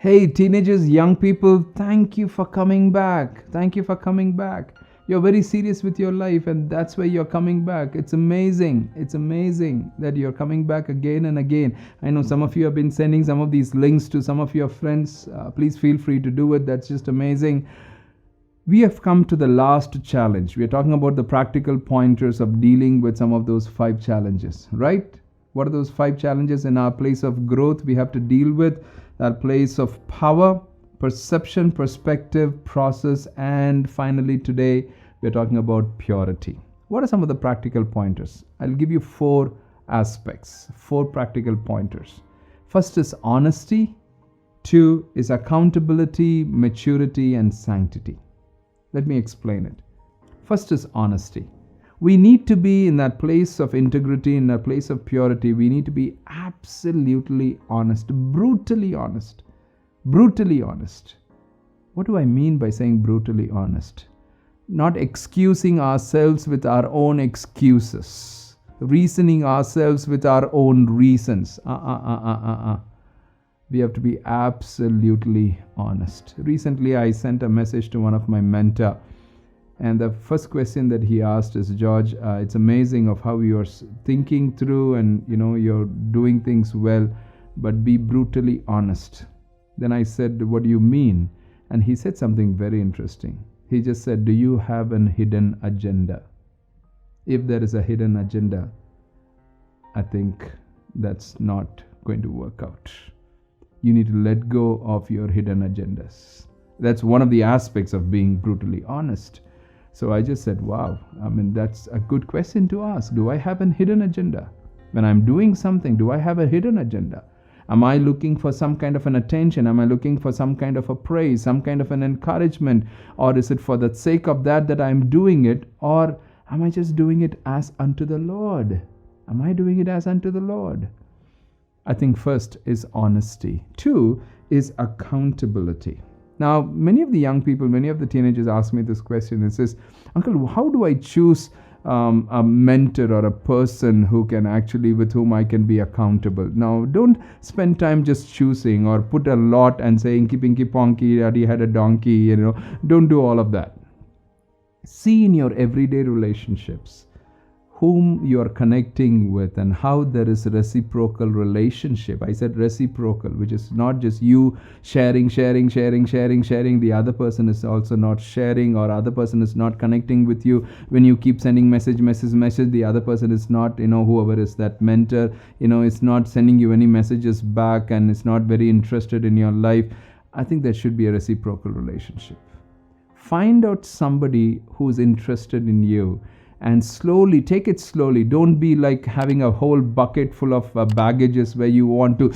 Hey, teenagers, young people, thank you for coming back. Thank you for coming back. You're very serious with your life, and that's why you're coming back. It's amazing. It's amazing that you're coming back again and again. I know some of you have been sending some of these links to some of your friends. Please feel free to do it. That's just amazing. We have come to the last challenge. We are talking about the practical pointers of dealing with some of those 5 challenges, right? What are those 5 challenges in our place of growth we have to deal with? Our place of power, perception, perspective, process, and finally today we're talking about purity. What are some of the practical pointers? I'll give you 4 aspects, 4 practical pointers. First is honesty, 2 is accountability, maturity, and sanctity. Let me explain it. First is honesty. We need to be in that place of integrity, in that place of purity. We need to be absolutely honest, brutally honest. Brutally honest. What do I mean by saying brutally honest? Not excusing ourselves with our own excuses, reasoning ourselves with our own reasons. We have to be absolutely honest. Recently, I sent a message to one of my mentor, and the first question that he asked is, George, it's amazing of how you're thinking through and you're doing things well, but be brutally honest. Then I said, what do you mean? And he said something very interesting. He just said, do you have an hidden agenda? If there is a hidden agenda, I think that's not going to work out. You need to let go of your hidden agendas. That's one of the aspects of being brutally honest. So I just said, wow, that's a good question to ask. Do I have a hidden agenda? When I'm doing something, do I have a hidden agenda? Am I looking for some kind of an attention? Am I looking for some kind of a praise, some kind of an encouragement? Or is it for the sake of that I'm doing it? Or am I just doing it as unto the Lord? Am I doing it as unto the Lord? I think first is honesty. 2 is accountability. Now, many of the young people, many of the teenagers ask me this question. It says, Uncle, how do I choose a mentor or a person who can actually, with whom I can be accountable? Now, don't spend time just choosing or put a lot and saying, kipinky ponky, daddy had a donkey, Don't do all of that. See in your everyday relationships whom you are connecting with and how there is reciprocal relationship. I said reciprocal, which is not just you sharing. The other person is also not sharing, or other person is not connecting with you. When you keep sending message, the other person is not, whoever is that mentor, is not sending you any messages back and is not very interested in your life. I think there should be a reciprocal relationship. Find out somebody who's interested in you, and slowly, take it slowly. Don't be like having a whole bucket full of baggages where you want to,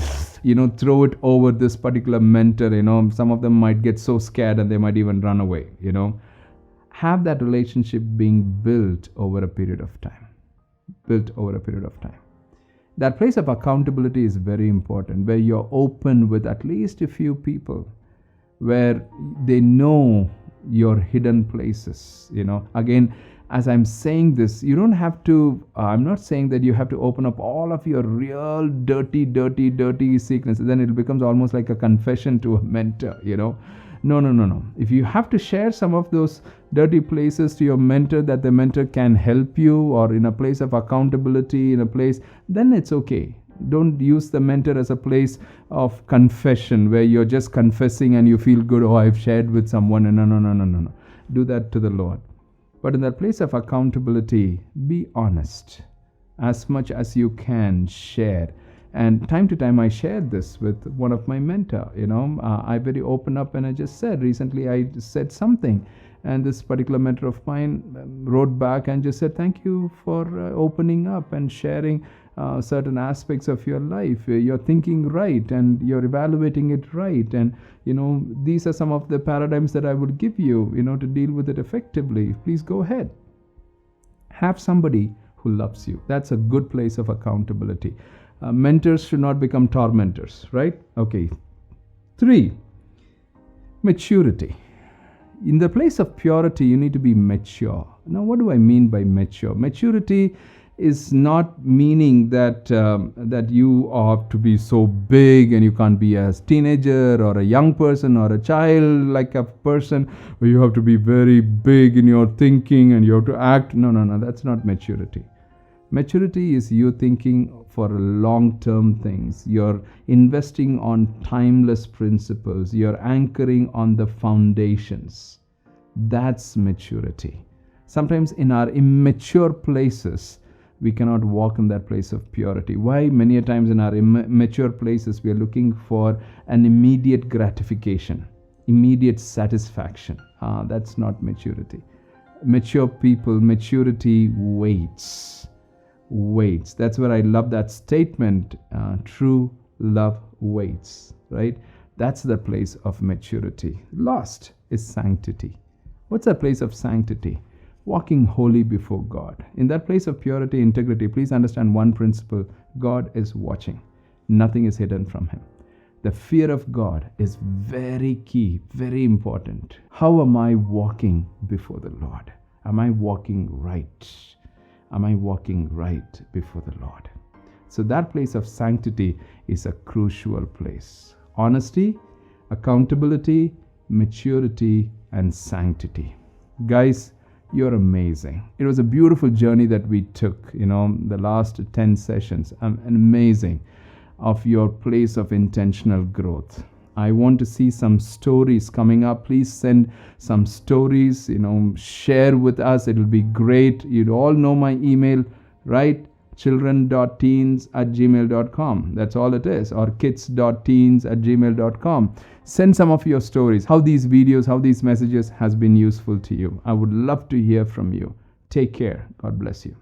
throw it over this particular mentor. Some of them might get so scared and they might even run away, Have that relationship being built over a period of time. That place of accountability is very important, where you're open with at least a few people, where they know your hidden places, Again, as I'm saying this, you don't have to, I'm not saying that you have to open up all of your real dirty secrets. Then it becomes almost like a confession to a mentor, No. If you have to share some of those dirty places to your mentor, that the mentor can help you, or in a place of accountability, then it's okay. Don't use the mentor as a place of confession where you're just confessing and you feel good. Oh, I've shared with someone. No. Do that to the Lord. But in that place of accountability, be honest. As much as you can, share. And time to time, I shared this with one of my mentor. I very open up, and I just said, recently I said something. And this particular mentor of mine wrote back and just said, thank you for opening up and sharing certain aspects of your life. You're thinking right and you're evaluating it right. And, these are some of the paradigms that I would give you, to deal with it effectively. Please go ahead. Have somebody who loves you. That's a good place of accountability. Mentors should not become tormentors, right? Okay. 3, maturity. In the place of purity, you need to be mature. Now, what do I mean by mature? Maturity is not meaning that that you have to be so big and you can't be a teenager or a young person or a child like a person where you have to be very big in your thinking and you have to act. No, that's not maturity. Maturity is you thinking for long-term things. You're investing on timeless principles. You're anchoring on the foundations. That's maturity. Sometimes in our immature places, we cannot walk in that place of purity. Why? Many a times in our immature places, we are looking for an immediate gratification, immediate satisfaction. That's not maturity. Mature people, maturity waits. That's where I love that statement. True love waits, right? That's the place of maturity. Last is sanctity. What's that place of sanctity? Walking holy before God. In that place of purity, integrity, please understand one principle. God is watching. Nothing is hidden from Him. The fear of God is very key, very important. How am I walking before the Lord? Am I walking right? Am I walking right before the Lord? So that place of sanctity is a crucial place. Honesty, accountability, maturity, and sanctity. Guys, you're amazing. It was a beautiful journey that we took, the last 10 sessions. Amazing of your place of intentional growth. I want to see some stories coming up. Please send some stories, share with us. It'll be great. You all know my email, right? children.teens@gmail.com. That's all it is. Or kids.teens@gmail.com. Send some of your stories, how these videos, how these messages has been useful to you. I would love to hear from you. Take care. God bless you.